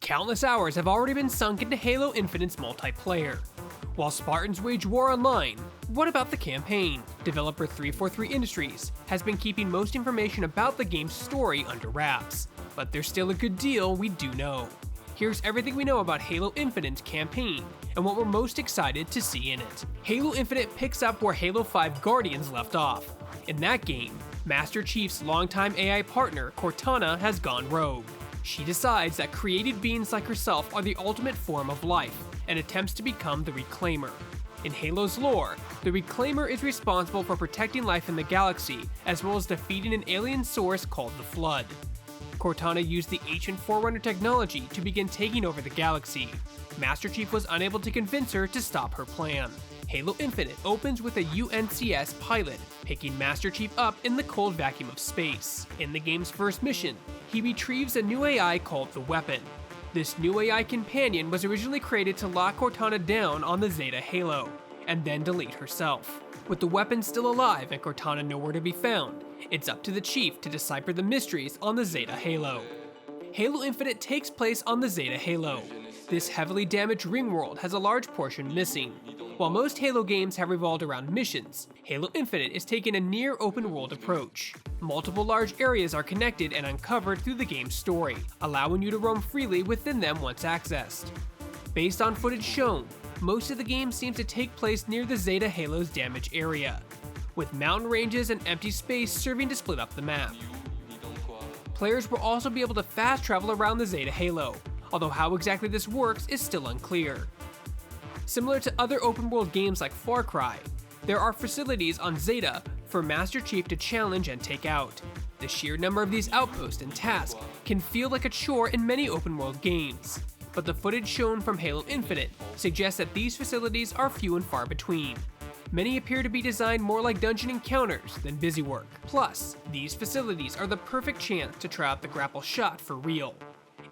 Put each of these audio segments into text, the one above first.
Countless hours have already been sunk into Halo Infinite's multiplayer. While Spartans wage war online, what about the campaign? Developer 343 Industries has been keeping most information about the game's story under wraps, but there's still a good deal we do know. Here's everything we know about Halo Infinite's campaign, and what we're most excited to see in it. Halo Infinite picks up where Halo 5 Guardians left off. In that game, Master Chief's longtime AI partner, Cortana, has gone rogue. She decides that created beings like herself are the ultimate form of life, and attempts to become the Reclaimer. In Halo's lore, the Reclaimer is responsible for protecting life in the galaxy, as well as defeating an alien source called the Flood. Cortana used the ancient Forerunner technology to begin taking over the galaxy. Master Chief was unable to convince her to stop her plan. Halo Infinite opens with a UNCS pilot picking Master Chief up in the cold vacuum of space. In the game's first mission, he retrieves a new AI called the Weapon. This new AI companion was originally created to lock Cortana down on the Zeta Halo, and then delete herself. With the Weapon still alive and Cortana nowhere to be found, it's up to the Chief to decipher the mysteries on the Zeta Halo. Halo Infinite takes place on the Zeta Halo. This heavily damaged ring world has a large portion missing. While most Halo games have revolved around missions, Halo Infinite is taking a near open world approach. Multiple large areas are connected and uncovered through the game's story, allowing you to roam freely within them once accessed. Based on footage shown, most of the game seems to take place near the Zeta Halo's damaged area, with mountain ranges and empty space serving to split up the map. Players will also be able to fast travel around the Zeta Halo, although how exactly this works is still unclear. Similar to other open world games like Far Cry, there are facilities on Zeta for Master Chief to challenge and take out. The sheer number of these outposts and tasks can feel like a chore in many open world games, but the footage shown from Halo Infinite suggests that these facilities are few and far between. Many appear to be designed more like dungeon encounters than busy work. Plus, these facilities are the perfect chance to try out the grapple shot for real.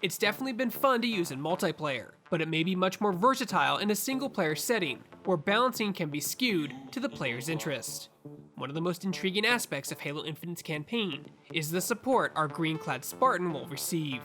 It's definitely been fun to use in multiplayer, but it may be much more versatile in a single player setting, where balancing can be skewed to the player's interest. One of the most intriguing aspects of Halo Infinite's campaign is the support our green-clad Spartan will receive.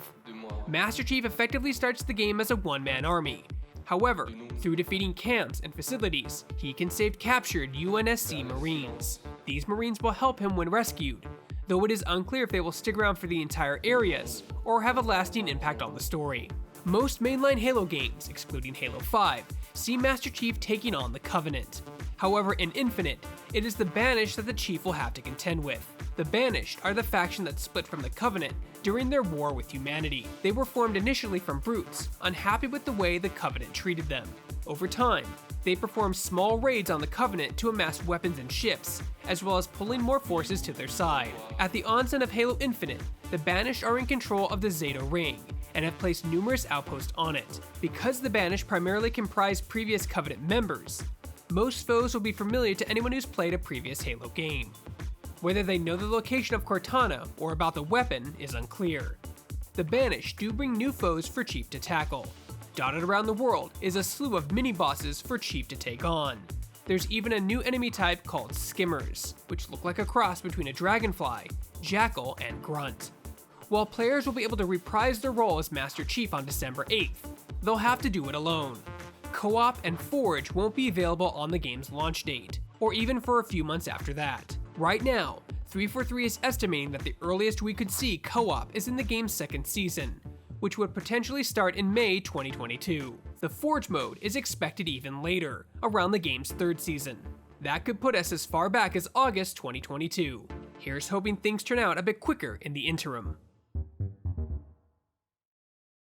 Master Chief effectively starts the game as a one-man army. However, through defeating camps and facilities, he can save captured UNSC Marines. These Marines will help him when rescued, though it is unclear if they will stick around for the entire areas or have a lasting impact on the story. Most mainline Halo games, excluding Halo 5, see Master Chief taking on the Covenant. However, in Infinite, it is the Banished that the Chief will have to contend with. The Banished are the faction that split from the Covenant during their war with humanity. They were formed initially from brutes, unhappy with the way the Covenant treated them. Over time, they performed small raids on the Covenant to amass weapons and ships, as well as pulling more forces to their side. At the onset of Halo Infinite, the Banished are in control of the Zeta Ring, and have placed numerous outposts on it. Because the Banished primarily comprise previous Covenant members, most foes will be familiar to anyone who's played a previous Halo game. Whether they know the location of Cortana or about the weapon is unclear. The Banished do bring new foes for Chief to tackle. Dotted around the world is a slew of mini-bosses for Chief to take on. There's even a new enemy type called Skimmers, which look like a cross between a dragonfly, jackal, and grunt. While players will be able to reprise their role as Master Chief on December 8th, they'll have to do it alone. CoOp and Forge won't be available on the game's launch date, or even for a few months after that. Right now, 343 is estimating that the earliest we could see CoOp is in the game's second season, which would potentially start in May 2022. The Forge mode is expected even later, around the game's third season. That could put us as far back as August 2022. Here's hoping things turn out a bit quicker in the interim.